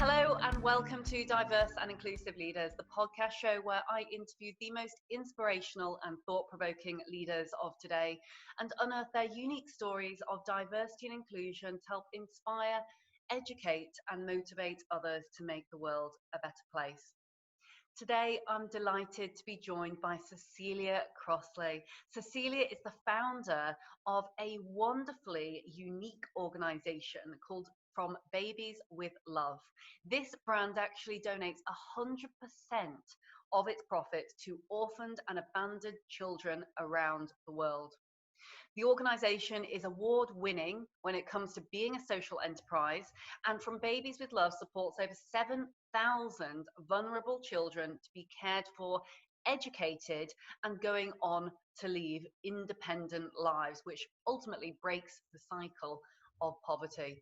Hello and welcome to Diverse and Inclusive Leaders, the podcast show where I interview the most inspirational and thought-provoking leaders of today and unearth their unique stories of diversity and inclusion to help inspire, educate and motivate others to make the world a better place. Today, I'm delighted to be joined by Cecelia Crossley. Cecelia is the founder of a wonderfully unique organisation called From Babies with Love. This brand actually donates 100% of its profits to orphaned and abandoned children around the world. The organisation is award-winning when it comes to being a social enterprise, and From Babies with Love supports over 7,000 vulnerable children to be cared for, educated, and going on to lead independent lives, which ultimately breaks the cycle of poverty.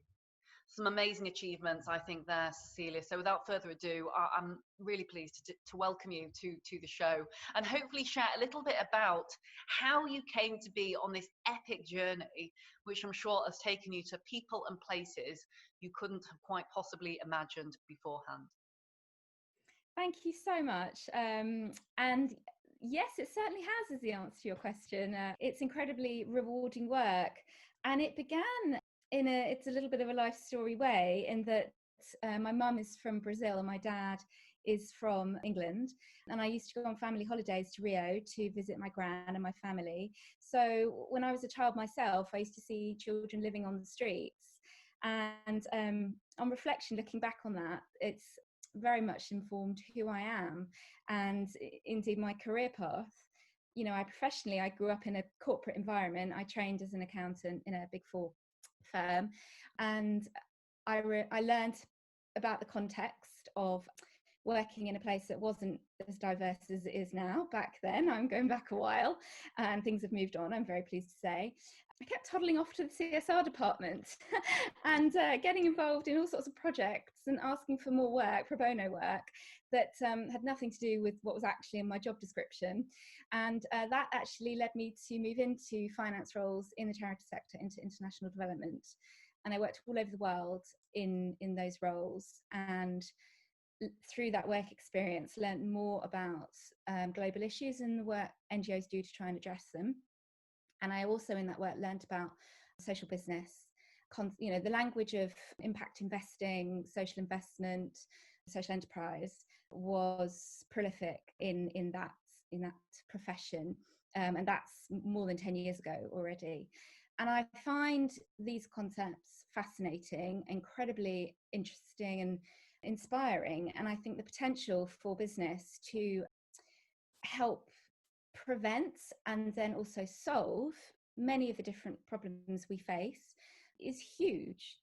Some amazing achievements, I think, there, Cecelia. So without further ado, I'm really pleased to welcome you to the show and hopefully share a little bit about how you came to be on this epic journey, which I'm sure has taken you to people and places you couldn't have quite possibly imagined beforehand. Thank you so much. And yes, it certainly has, is the answer to your question. It's incredibly rewarding work. And it began it's a little bit of a life story way, in that my mum is from Brazil and my dad is from England. And I used to go on family holidays to Rio to visit my gran and my family. So when I was a child myself, I used to see children living on the streets. And on reflection, looking back on that, it's very much informed who I am and indeed my career path. You know, I grew up in a corporate environment. I trained as an accountant in a Big Four firm, and I learned about the context of working in a place that wasn't as diverse as it is now. Back then, I'm going back a while, and things have moved on, I'm very pleased to say. I kept toddling off to the CSR department and getting involved in all sorts of projects and asking for more work, pro bono work, that had nothing to do with what was actually in my job description. And that actually led me to move into finance roles in the charity sector, into international development. And I worked all over the world in those roles. And through that work experience, learned more about global issues and the work NGOs do to try and address them. And I also, in that work, learned about social business, the language of impact investing, social investment, social enterprise was prolific in that profession. And that's more than 10 years ago already. And I find these concepts fascinating, incredibly interesting and inspiring. And I think the potential for business to help prevent and then also solve many of the different problems we face is huge.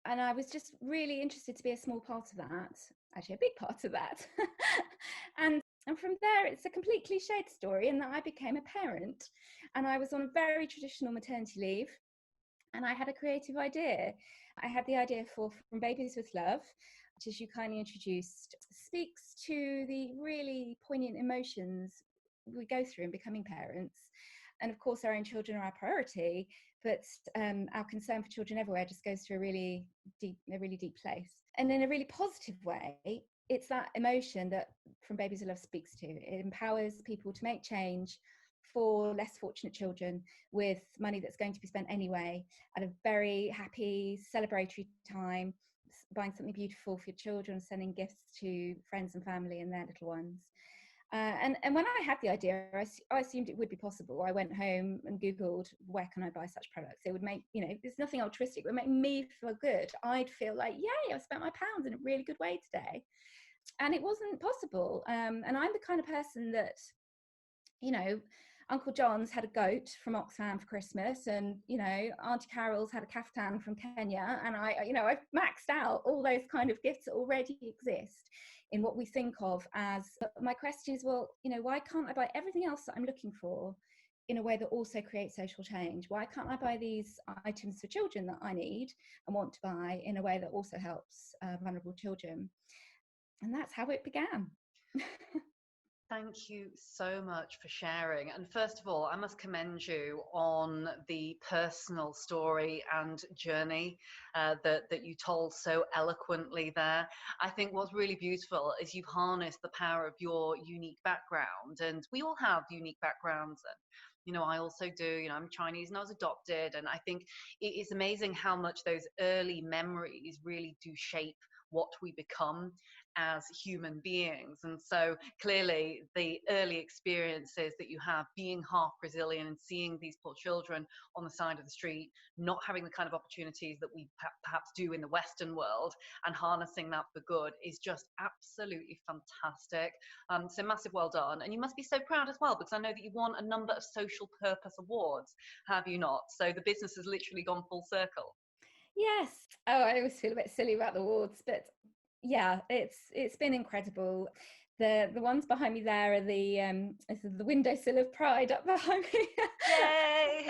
And I was just really interested to be a small part of that, actually a big part of that. and from there, it's a complete cliched story in that I became a parent, and I was on a very traditional maternity leave, and I had a creative idea. I had the idea for From Babies with Love, which, as you kindly introduced, speaks to the really poignant emotions we go through in becoming parents. And of course, our own children are our priority, but our concern for children everywhere just goes to a really deep place. And in a really positive way, it's that emotion that From Babies with Love speaks to. It empowers people to make change for less fortunate children with money that's going to be spent anyway, at a very happy, celebratory time, buying something beautiful for your children, sending gifts to friends and family and their little ones. And when I had the idea, I assumed it would be possible. I went home and Googled, where can I buy such products? It would make, there's nothing altruistic, it would make me feel good. I'd feel like, yay, I've spent my pounds in a really good way today. And it wasn't possible. And I'm the kind of person that, Uncle John's had a goat from Oxfam for Christmas, and Auntie Carol's had a kaftan from Kenya, and I've maxed out all those kind of gifts that already exist in what we think of as. My question is, well, why can't I buy everything else that I'm looking for in a way that also creates social change? Why can't I buy these items for children that I need and want to buy in a way that also helps vulnerable children? And that's how it began. Thank you so much for sharing. And first of all, I must commend you on the personal story and journey that you told so eloquently there. I think what's really beautiful is you've harnessed the power of your unique background. And we all have unique backgrounds. And, I also do. I'm Chinese and I was adopted. And I think it is amazing how much those early memories really do shape what we become as human beings. And so clearly the early experiences that you have being half Brazilian and seeing these poor children on the side of the street, not having the kind of opportunities that we perhaps do in the Western world, and harnessing that for good is just absolutely fantastic. So massive well done. And you must be so proud as well, because I know that you won a number of social purpose awards, have you not? So the business has literally gone full circle. Yes. Oh, I always feel a bit silly about the awards, but yeah, it's been incredible. The ones behind me there are the windowsill of pride up behind me. Yay!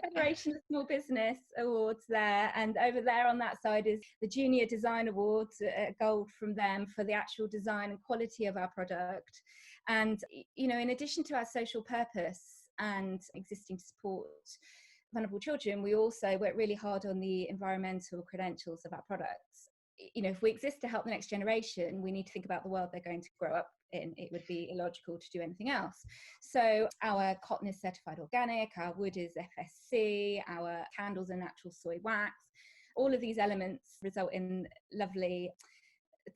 Federation of Small Business Awards there, and over there on that side is the Junior Design Awards, gold from them for the actual design and quality of our product. And in addition to our social purpose and existing to support vulnerable children, we also work really hard on the environmental credentials of our products. If we exist to help the next generation, we need to think about the world they're going to grow up in. It would be illogical to do anything else. So our cotton is certified organic, our wood is FSC, our candles are natural soy wax. All of these elements result in lovely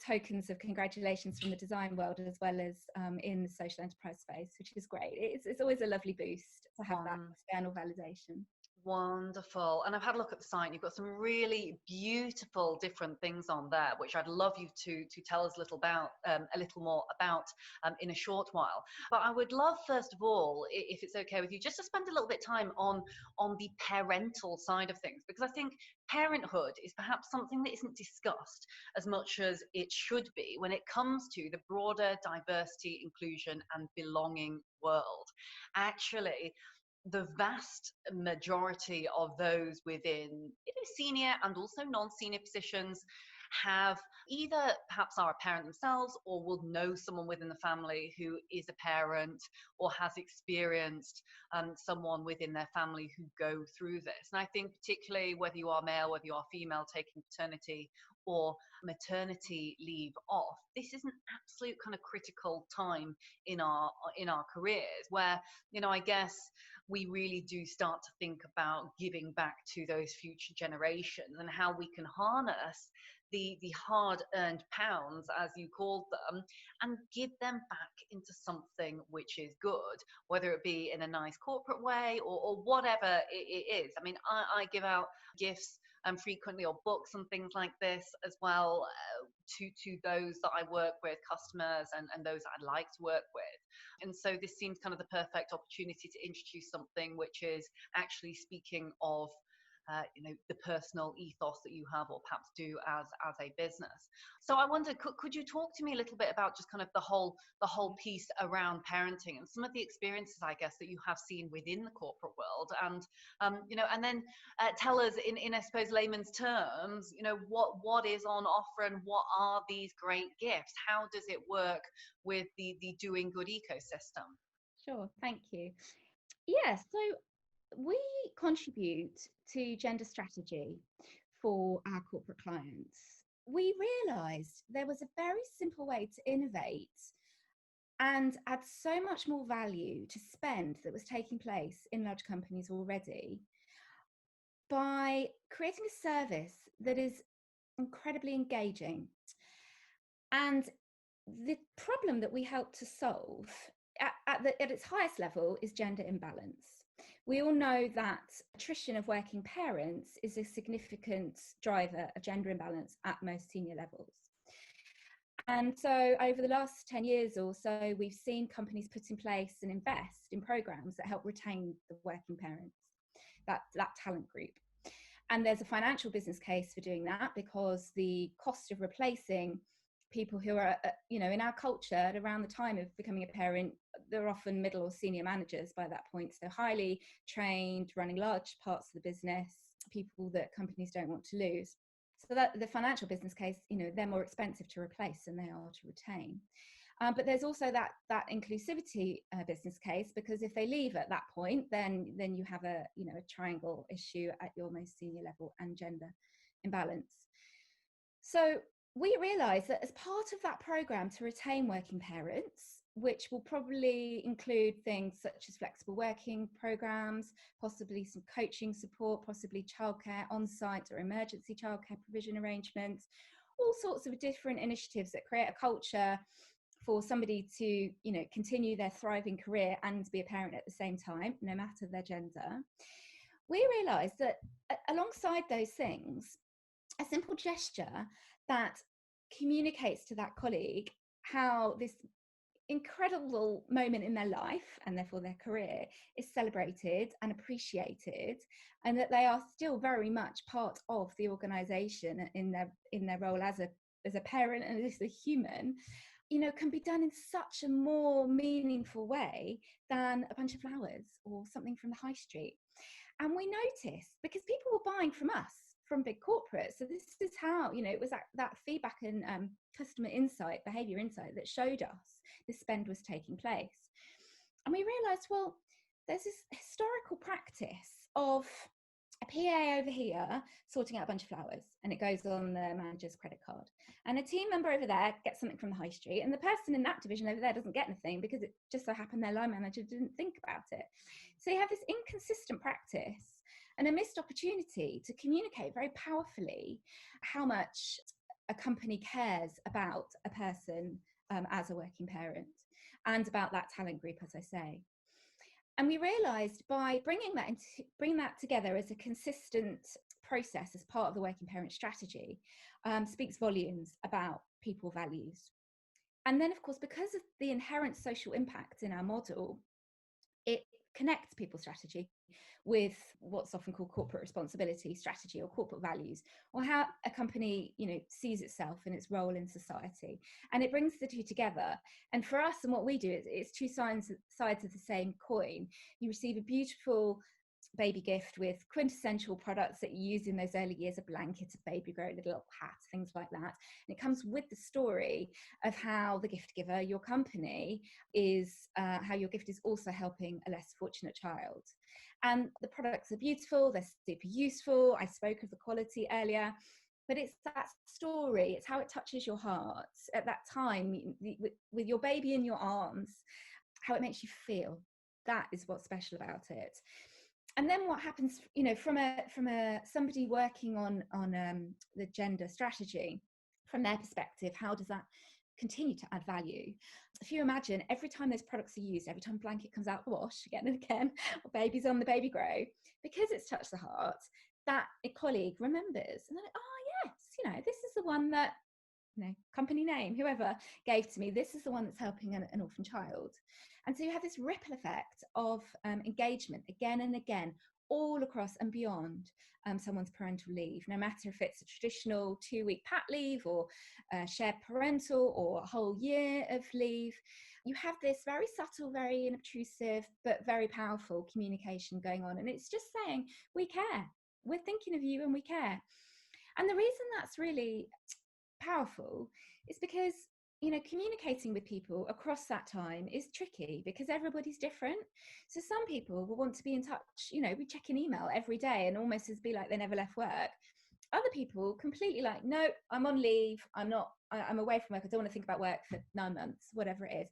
tokens of congratulations from the design world, as well as in the social enterprise space, which is great. It's always a lovely boost to have that external validation. Wonderful. And I've had a look at the site, and you've got some really beautiful different things on there, which I'd love you to tell us a little more about in a short while. But I would love, first of all, if it's okay with you, just to spend a little bit of time on the parental side of things, because I think parenthood is perhaps something that isn't discussed as much as it should be when it comes to the broader diversity, inclusion, and belonging world. Actually, the vast majority of those within senior and also non-senior positions have either perhaps are a parent themselves, or will know someone within the family who is a parent, or has experienced someone within their family who go through this. And I think particularly whether you are male, whether you are female, taking paternity or maternity leave off, this is an absolute kind of critical time in our careers where, I guess we really do start to think about giving back to those future generations, and how we can harness the hard-earned pounds, as you called them, and give them back into something which is good, whether it be in a nice corporate way or whatever it is. I mean, I give out gifts frequently, or books and things like this as well, to those that I work with, customers and those I'd like to work with. And so this seems kind of the perfect opportunity to introduce something which is actually speaking of the personal ethos that you have, or perhaps do as a business. So I wondered, could you talk to me a little bit about just kind of the whole piece around parenting, and some of the experiences, I guess, that you have seen within the corporate world, and and then tell us in I suppose layman's terms, what is on offer, and what are these great gifts? How does it work with the doing good ecosystem? Sure, thank you. Yeah, so we contribute to gender strategy for our corporate clients. We realised there was a very simple way to innovate and add so much more value to spend that was taking place in large companies already by creating a service that is incredibly engaging. And the problem that we help to solve at its highest level is gender imbalance. We all know that attrition of working parents is a significant driver of gender imbalance at most senior levels. And so over the last 10 years or so, we've seen companies put in place and invest in programs that help retain the working parents, that talent group. And there's a financial business case for doing that, because the cost of replacing people who are, in our culture at around the time of becoming a parent, they're often middle or senior managers by that point. So highly trained, running large parts of the business, people that companies don't want to lose. So that the financial business case, they're more expensive to replace than they are to retain. But there's also that inclusivity business case, because if they leave at that point, then you have a triangle issue at your most senior level and gender imbalance. So we realised that as part of that programme to retain working parents, which will probably include things such as flexible working programmes, possibly some coaching support, possibly childcare on-site or emergency childcare provision arrangements, all sorts of different initiatives that create a culture for somebody to continue their thriving career and be a parent at the same time, no matter their gender. We realised that alongside those things, a simple gesture that communicates to that colleague how this incredible moment in their life and therefore their career is celebrated and appreciated, and that they are still very much part of the organisation in their role as a parent and as a human, can be done in such a more meaningful way than a bunch of flowers or something from the high street. And we noticed, because people were buying from us, from big corporates. So this is how, it was that feedback and customer insight, behaviour insight that showed us this spend was taking place. And we realised, well, there's this historical practice of a PA over here sorting out a bunch of flowers, and it goes on the manager's credit card. And a team member over there gets something from the high street, and the person in that division over there doesn't get anything because it just so happened their line manager didn't think about it. So you have this inconsistent practice and a missed opportunity to communicate very powerfully how much a company cares about a person as a working parent, and about that talent group, as I say. And we realised by bringing that together as a consistent process as part of the working parent strategy speaks volumes about people values. And then, of course, because of the inherent social impact in our model, it connects people's strategy with what's often called corporate responsibility strategy or corporate values, or how a company sees itself and its role in society, and it brings the two together. And for us, and what we do, it's two sides of the same coin. You receive a beautiful baby gift with quintessential products that you use in those early years, a blanket, a baby grow, a little hat, things like that. And it comes with the story of how the gift giver, your company, is how your gift is also helping a less fortunate child. And the products are beautiful, they're super useful. I spoke of the quality earlier, but it's that story, it's how it touches your heart at that time with your baby in your arms, how it makes you feel. That is what's special about it. And then what happens, from somebody working on the gender strategy, from their perspective, how does that continue to add value? If you imagine every time those products are used, every time a blanket comes out the wash again and again, or baby's on the baby grow, because it's touched the heart, that a colleague remembers, and they're like, oh yes, this is the one that, company name, whoever gave to me, this is the one that's helping an orphan child. And so you have this ripple effect of engagement again and again, all across and beyond someone's parental leave, no matter if it's a traditional 2-week pat leave or shared parental or a whole year of leave. You have this very subtle, very unobtrusive, but very powerful communication going on. And it's just saying, we care, we're thinking of you and we care. And the reason that's really powerful is because communicating with people across that time is tricky, because everybody's different. So some people will want to be in touch, we check an email every day and almost as be like they never left work. Other people completely like, no, I'm on leave, I'm away from work, I don't want to think about work for 9 months, whatever it is.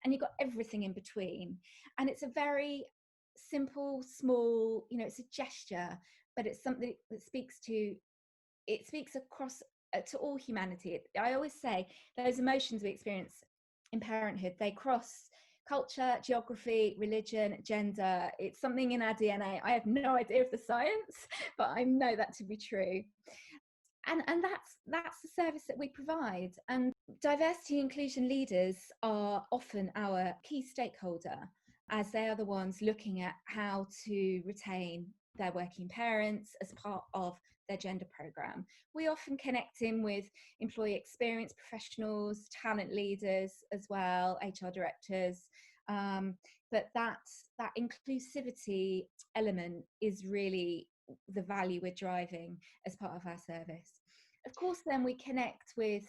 And you've got everything in between. And it's a very simple, small, it's a gesture, but it's something that speaks across to all humanity. I always say those emotions we experience in parenthood, they cross culture, geography, religion, gender. It's something in our DNA. I have no idea of the science, but I know that to be true. And that's the service that we provide. And diversity and inclusion leaders are often our key stakeholder, as they are the ones looking at how to retain their working parents as part of their gender programme. We often connect in with employee experience professionals, talent leaders as well, HR directors, but that inclusivity element is really the value we're driving as part of our service. Of course, then we connect with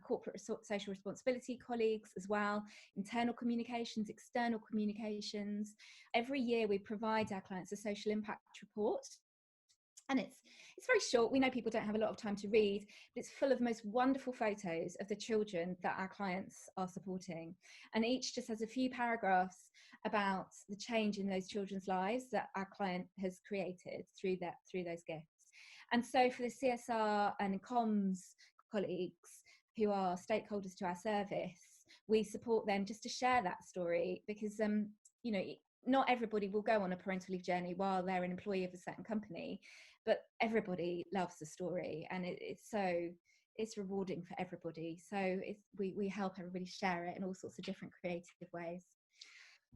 corporate social responsibility colleagues as well, internal communications, external communications. Every year we provide our clients a social impact report. And it's very short. We know people don't have a lot of time to read, but it's full of the most wonderful photos of the children that our clients are supporting. And each just has a few paragraphs about the change in those children's lives that our client has created through those gifts. And so for the CSR and comms colleagues who are stakeholders to our service, we support them just to share that story, because not everybody will go on a parental leave journey while they're an employee of a certain company, but everybody loves the story, and it's rewarding for everybody. So we help everybody share it in all sorts of different creative ways.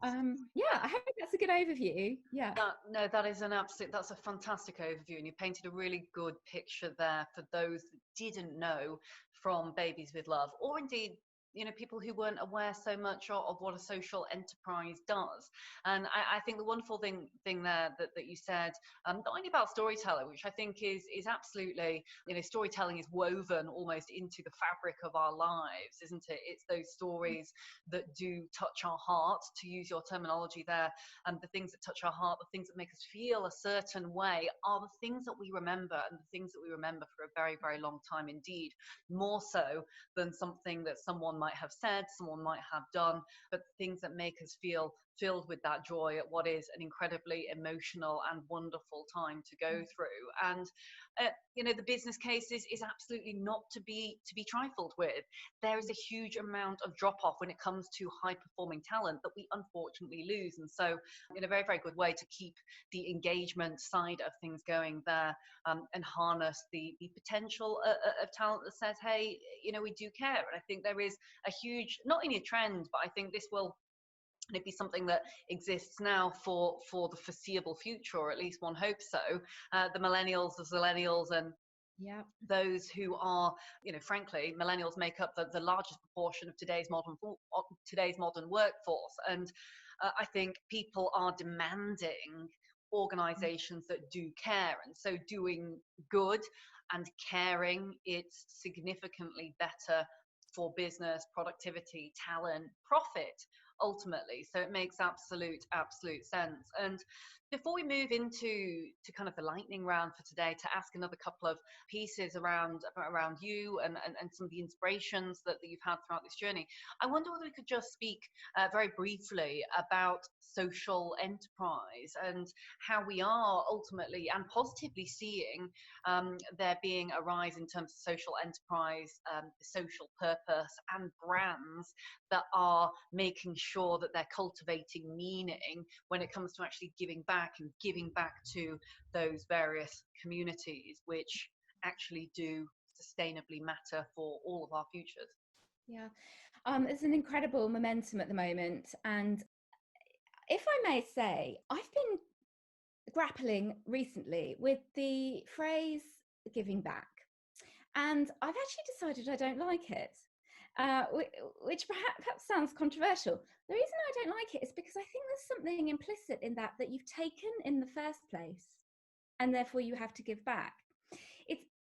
I hope that's a good overview. Yeah. That's a fantastic overview, and you painted a really good picture there for those that didn't know from Babies with Love, or indeed people who weren't aware so much of what a social enterprise does. And I think the wonderful thing there that you said, not only about storytelling, which I think is absolutely, storytelling is woven almost into the fabric of our lives, isn't it? It's those stories that do touch our heart, to use your terminology there, and the things that touch our heart, the things that make us feel a certain way, are the things that we remember, and the things that we remember for a very, very long time indeed, more so than something that someone might have said, someone might have done, but things that make us feel filled with that joy at what is an incredibly emotional and wonderful time to go through. And the business case is absolutely not to be trifled with. There is a huge amount of drop off when it comes to high performing talent that we unfortunately lose. And so in a very, very good way to keep the engagement side of things going there, and harness the potential of talent that says, hey, we do care. And I think there is a huge, not only a trend, but I think this will be something that exists now for the foreseeable future, or at least one hopes so. The millennials, the zillennials, and those who are, frankly, millennials make up the largest proportion of today's modern workforce. And I think people are demanding organizations that do care. And so doing good and caring, it's significantly better for business, productivity, talent, profit, ultimately. So it makes absolute sense. And before we move into kind of the lightning round for today, to ask another couple of pieces around you and some of the inspirations that you've had throughout this journey, I wonder whether we could just speak very briefly about social enterprise and how we are ultimately and positively seeing there being a rise in terms of social enterprise, social purpose, and brands that are making sure that they're cultivating meaning when it comes to actually giving back to those various communities, which actually do sustainably matter for all of our futures. Yeah, there's an incredible momentum at the moment, and if I may say, I've been grappling recently with the phrase giving back, and I've actually decided I don't like it. Which perhaps sounds controversial. The reason I don't like it is because I think there's something implicit in that you've taken in the first place, and therefore you have to give back.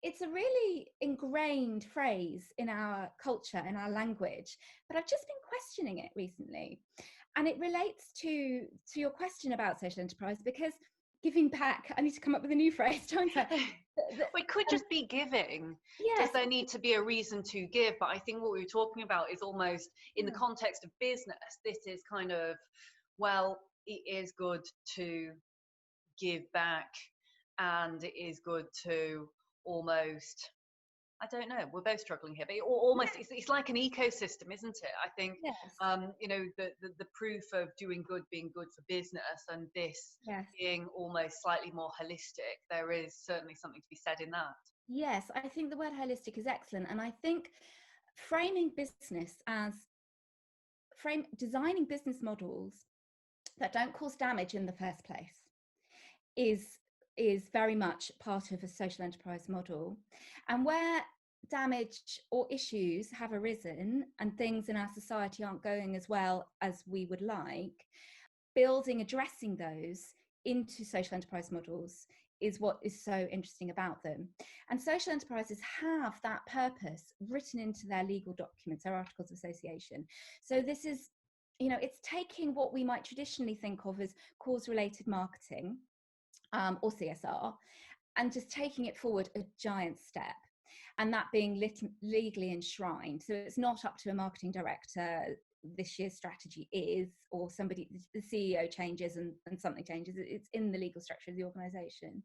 It's a really ingrained phrase in our culture, in our language, but I've just been questioning it recently. And it relates to your question about social enterprise, because giving back, I need to come up with a new phrase, don't I? We could just be giving. Yes. Does there need to be a reason to give? But I think what we were talking about is almost in the context of business. This is kind of, well, it is good to give back, and it is good to almost, I don't know, we're both struggling here, but almost it's like an ecosystem, isn't it? I think the proof of doing good being good for business, and this being almost slightly more holistic, there is certainly something to be said in that. Yes, I think the word holistic is excellent, and I think designing business models that don't cause damage in the first place is very much part of a social enterprise model. And where damage or issues have arisen and things in our society aren't going as well as we would like, addressing those into social enterprise models is what is so interesting about them. And social enterprises have that purpose written into their legal documents, their articles of association. So this is, it's taking what we might traditionally think of as cause-related marketing, or CSR, and just taking it forward a giant step. And that being legally enshrined. So it's not up to a marketing director, this year's strategy is, or somebody, the CEO changes and something changes. It's in the legal structure of the organisation.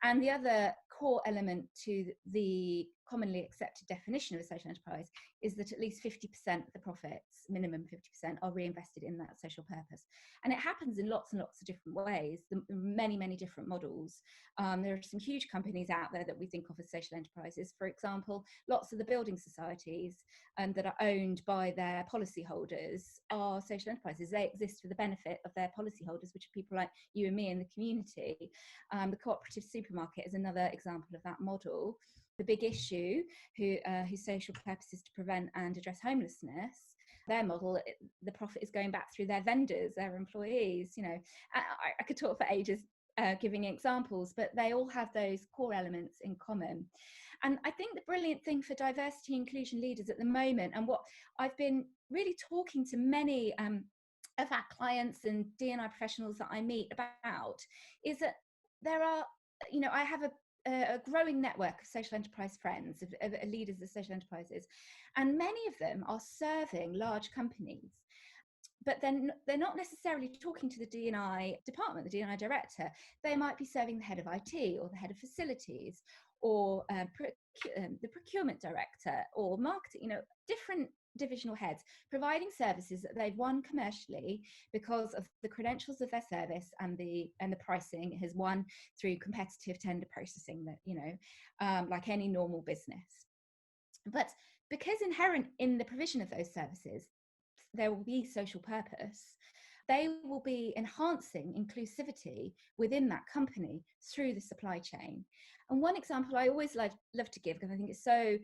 And the other core element to the commonly accepted definition of a social enterprise is that at least 50% of the profits, minimum 50%, are reinvested in that social purpose. And it happens in lots and lots of different ways, many, many different models. There are some huge companies out there that we think of as social enterprises. For example, lots of the building societies that are owned by their policyholders are social enterprises. They exist for the benefit of their policyholders, which are people like you and me in the community. The cooperative supermarket is another example of that model. The Big Issue, whose social purpose is to prevent and address homelessness, their model, the profit is going back through their vendors, their employees. I could talk for ages giving examples, but they all have those core elements in common. And I think the brilliant thing for diversity inclusion leaders at the moment, and what I've been really talking to many of our clients and D&I professionals that I meet about, is that there are, I have a growing network of social enterprise friends, of leaders of social enterprises, and many of them are serving large companies. But then they're not necessarily talking to the D&I department, the D&I director. They might be serving the head of IT or the head of facilities or the procurement director or marketing, different divisional heads providing services that they've won commercially because of the credentials of their service, and the pricing has won through competitive tender processing, that like any normal business. But because inherent in the provision of those services there will be social purpose, they will be enhancing inclusivity within that company through the supply chain. And one example I always love to give, because I think it's so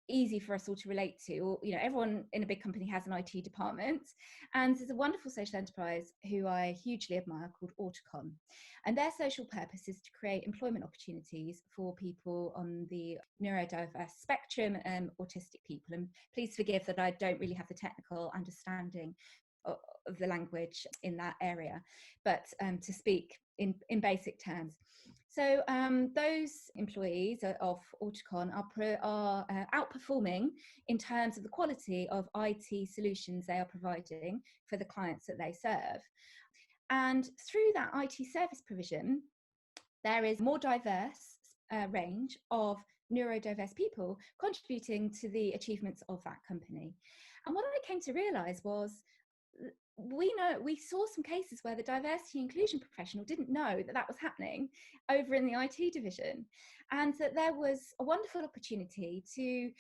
easy for us all to relate to, or, everyone in a big company has an IT department, and there's a wonderful social enterprise who I hugely admire called Autocon, and their social purpose is to create employment opportunities for people on the neurodiverse spectrum and autistic people. And please forgive that I don't really have the technical understanding of the language in that area, but to speak in basic terms. So those employees of Autocon are outperforming in terms of the quality of IT solutions they are providing for the clients that they serve. And through that IT service provision, there is more diverse range of neurodiverse people contributing to the achievements of that company. And what I came to realise was, we saw some cases where the diversity inclusion professional didn't know that was happening over in the IT division, and that there was a wonderful opportunity to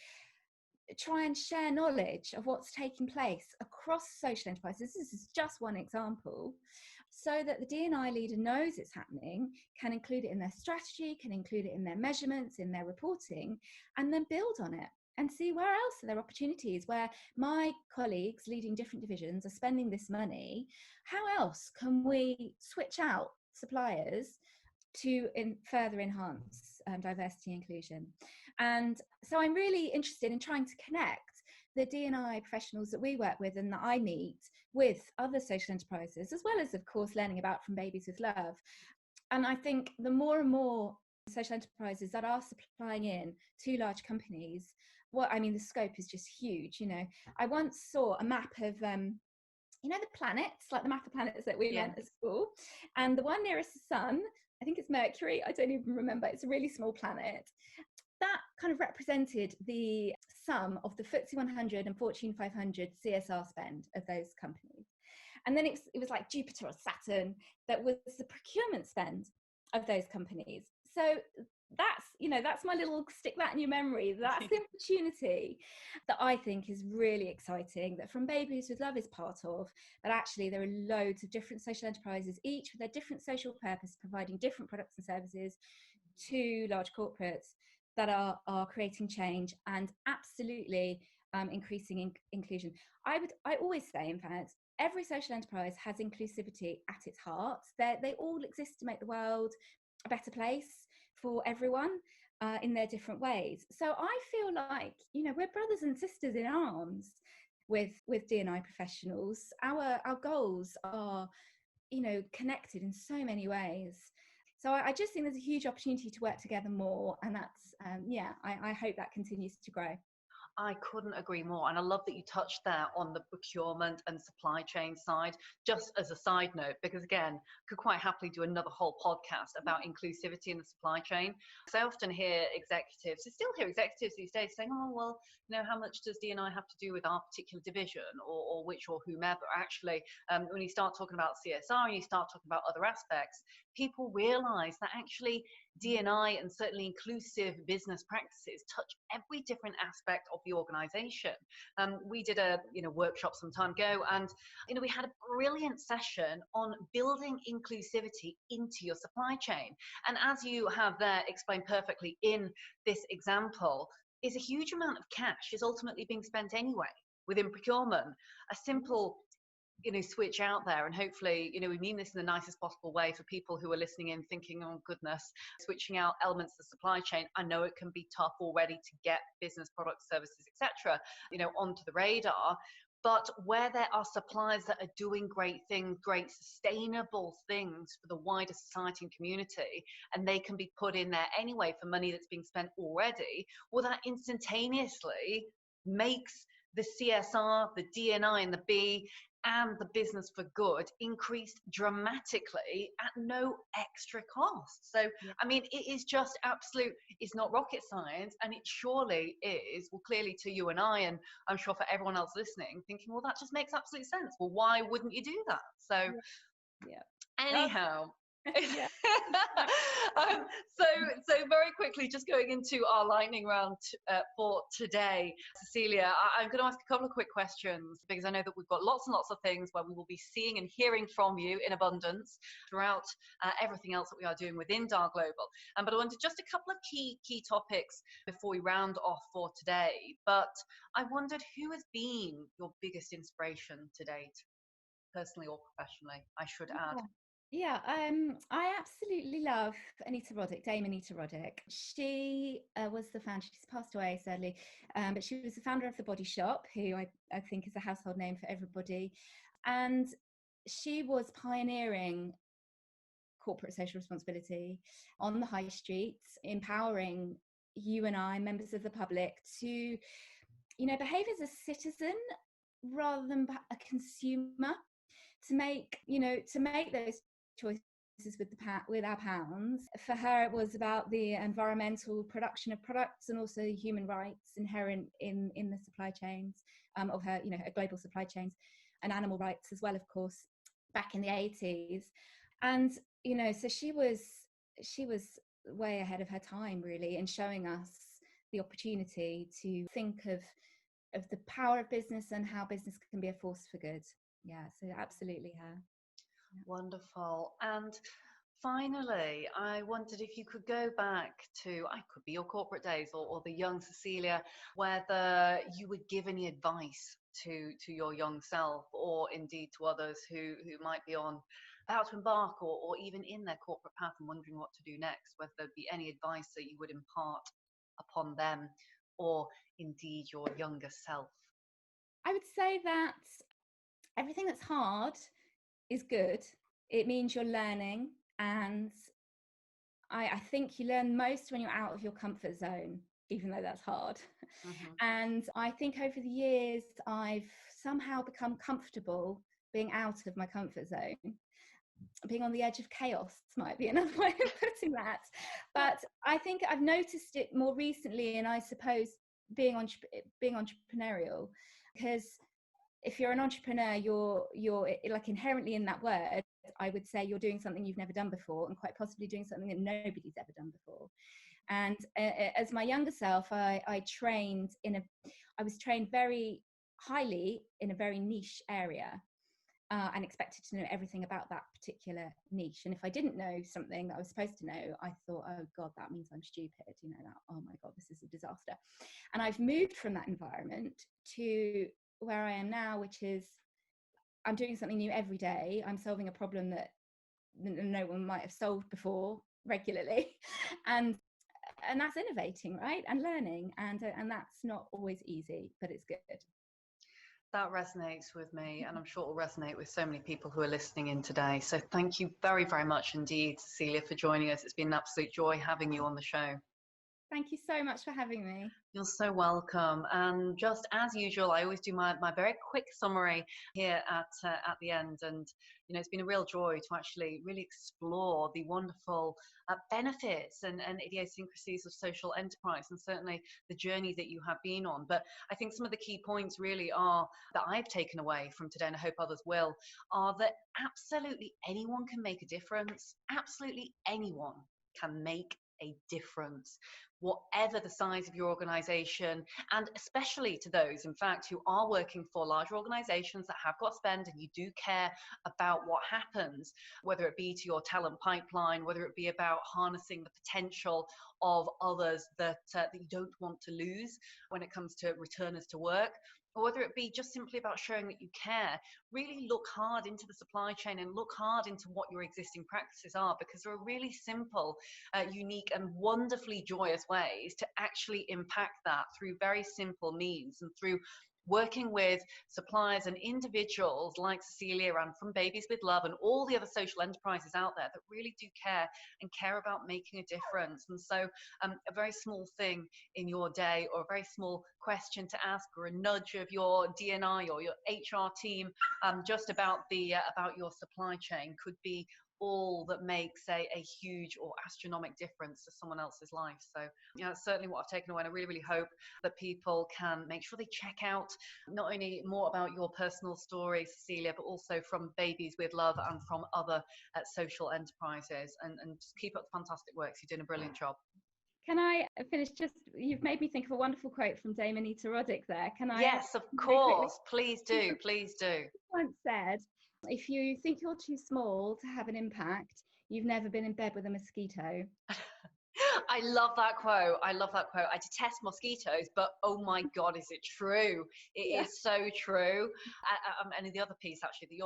try and share knowledge of what's taking place across social enterprises. This is just one example, so that the D&I leader knows it's happening, can include it in their strategy, can include it in their measurements, in their reporting, and then build on it and see where else are there opportunities where my colleagues leading different divisions are spending this money. How else can we switch out suppliers to further enhance diversity inclusion? And so I'm really interested in trying to connect the D&I professionals that we work with and that I meet with other social enterprises, as well as, of course, learning about From Babies with Love. And I think the more and more social enterprises that are supplying in to large companies, the scope is just huge. I once saw a map of the planets, like the map of planets that we learned at school, and the one nearest the sun, I think it's Mercury, I don't even remember, it's a really small planet, that kind of represented the sum of the FTSE 100 and Fortune 500 CSR spend of those companies. And then it was like Jupiter or Saturn that was the procurement spend of those companies. So that's my little stick that in your memory. That's the opportunity that I think is really exciting, that From Babies with Love is part of, but actually there are loads of different social enterprises, each with their different social purpose, providing different products and services to large corporates that are creating change and absolutely increasing inclusion. I always say, in fact, every social enterprise has inclusivity at its heart. They all exist to make the world a better place for everyone in their different ways. So I feel like, you know, we're brothers and sisters in arms with D&I professionals. Our goals are, you know, connected in so many ways. So I just think there's a huge opportunity to work together more, and that's I hope that continues to grow. I couldn't agree more. And I love that you touched there on the procurement and supply chain side, just as a side note, because again, could quite happily do another whole podcast about inclusivity in the supply chain. So I often hear executives, I still hear executives these days saying, oh, well, you know, how much does D&I have to do with our particular division or which or whomever? Actually, when you start talking about CSR and you start talking about other aspects, people realize that actually D&I and certainly inclusive business practices touch every different aspect of the organization. We did a workshop some time ago, and we had a brilliant session on building inclusivity into your supply chain. And as you have there explained perfectly in this example, is a huge amount of cash is ultimately being spent anyway within procurement. A simple switch out there, and hopefully we mean this in the nicest possible way for people who are listening in thinking, oh goodness, switching out elements of the supply chain. I know it can be tough already to get business products, services, etc. onto the radar, but where there are suppliers that are doing great things, great sustainable things for the wider society and community, and they can be put in there anyway for money that's being spent already, well, that instantaneously makes the CSR, the D&I and the B and the business for good increased dramatically at no extra cost. So, yeah. I mean, it is just absolute, it's not rocket science, and it surely is, well, clearly to you and I, and I'm sure for everyone else listening, thinking, well, that just makes absolute sense. Well, why wouldn't you do that? So, yeah. Anyhow. Yeah. So very quickly, just going into our lightning round for today, Cecelia, I'm going to ask a couple of quick questions because I know that we've got lots and lots of things where we will be seeing and hearing from you in abundance throughout everything else that we are doing within DAR Global. But I wanted just a couple of key topics before we round off for today. But I wondered, who has been your biggest inspiration to date, personally or professionally, I should add? Yeah, I absolutely love Anita Roddick, Dame Anita Roddick. She was the founder, she's passed away sadly, but she was the founder of The Body Shop, who I think is a household name for everybody. And she was pioneering corporate social responsibility on the high streets, empowering you and I, members of the public, to, behave as a citizen rather than a consumer, to make those choices with our pounds. For her, it was about the environmental production of products and also human rights inherent in the supply chains of her, her global supply chains, and animal rights as well, of course, back in the 80s. And so she was way ahead of her time, really, in showing us the opportunity to think of the power of business and how business can be a force for good. Yeah, so absolutely her. Wonderful. And finally, I wondered if you could go back to, I could be your corporate days or the young Cecelia, whether you would give any advice to your young self, or indeed to others who might be about to embark or even in their corporate path and wondering what to do next, whether there'd be any advice that you would impart upon them or indeed your younger self. I would say that everything that's hard is good. It means you're learning, and I think you learn most when you're out of your comfort zone, even though that's hard. Mm-hmm. And I think over the years I've somehow become comfortable being out of my comfort zone. Being on the edge of chaos might be another way of putting that, but I think I've noticed it more recently, and I suppose being entrepreneurial, because if you're an entrepreneur, you're like inherently in that word, I would say you're doing something you've never done before, and quite possibly doing something that nobody's ever done before. And as my younger self, I was trained very highly in a very niche area, and expected to know everything about that particular niche. And if I didn't know something that I was supposed to know, I thought, oh God, that means I'm stupid. Oh my God, this is a disaster. And I've moved from that environment to where I am now, which is I'm doing something new every day. I'm solving a problem that no one might have solved before, regularly. and that's innovating, right? And learning, and that's not always easy, but it's good. That resonates with me, and I'm sure it will resonate with so many people who are listening in today. So thank you very, very much indeed, Cecelia, for joining us. It's been an absolute joy having you on the show. Thank you so much for having me. You're so welcome. And just as usual, I always do my very quick summary here at the end. And, you know, it's been a real joy to actually really explore the wonderful benefits and idiosyncrasies of social enterprise, and certainly the journey that you have been on. But I think some of the key points really are that I've taken away from today, and I hope others will, are that absolutely anyone can make a difference. Absolutely anyone can make a difference, whatever the size of your organization, and especially to those, in fact, who are working for larger organizations that have got spend and you do care about what happens, whether it be to your talent pipeline, whether it be about harnessing the potential of others that you don't want to lose when it comes to returners to work, or whether it be just simply about showing that you care. Really look hard into the supply chain and look hard into what your existing practices are, because there are really simple, unique and wonderfully joyous ways to actually impact that through very simple means, and through working with suppliers and individuals like Cecelia and from Babies with Love and all the other social enterprises out there that really do care and care about making a difference. And so a very small thing in your day, or a very small question to ask, or a nudge of your D&I or your HR team just about your supply chain could be all that makes a huge or astronomic difference to someone else's life. So, you know, that's certainly what I've taken away. And I really, really hope that people can make sure they check out not only more about your personal story, Cecelia, but also from Babies with Love and from other social enterprises. And just keep up the fantastic work. You're doing a brilliant job. Can I finish? You've made me think of a wonderful quote from Dame Anita Roddick there. Can I? Yes, of course. Please do. Please do. Once said, if you think you're too small to have an impact, you've never been in bed with a mosquito. I love that quote. I love that quote. I detest mosquitoes, but oh my God, is it true? It is so true. And the other piece, actually, that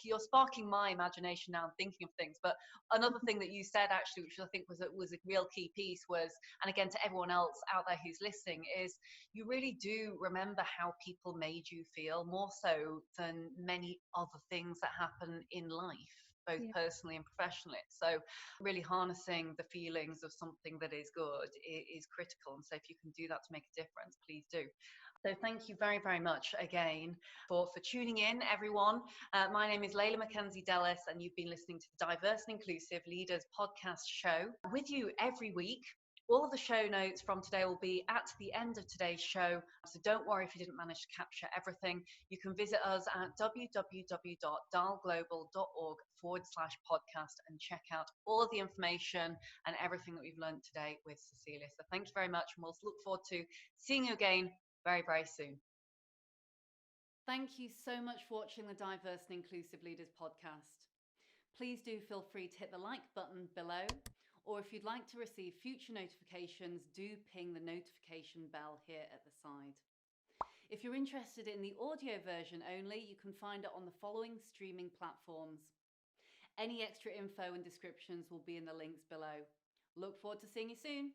you're sparking my imagination now and thinking of things. But another thing that you said, actually, which I think was a real key piece, was, and again, to everyone else out there who's listening, is you really do remember how people made you feel, more so than many other things that happen in life, both personally and professionally. So really harnessing the feelings of something that is good is critical. And so if you can do that to make a difference, please do. So thank you very, very much again for tuning in, everyone. My name is Leila Mackenzie Dellis, and you've been listening to the Diverse and Inclusive Leaders podcast show with you every week. All of the show notes from today will be at the end of today's show, so don't worry if you didn't manage to capture everything. You can visit us at www.dialglobal.org/podcast and check out all of the information and everything that we've learned today with Cecelia. So thank you very much, and we'll look forward to seeing you again very, very soon. Thank you so much for watching the Diverse and Inclusive Leaders podcast. Please do feel free to hit the like button below. Or if you'd like to receive future notifications, do ping the notification bell here at the side. If you're interested in the audio version only, you can find it on the following streaming platforms. Any extra info and descriptions will be in the links below. Look forward to seeing you soon.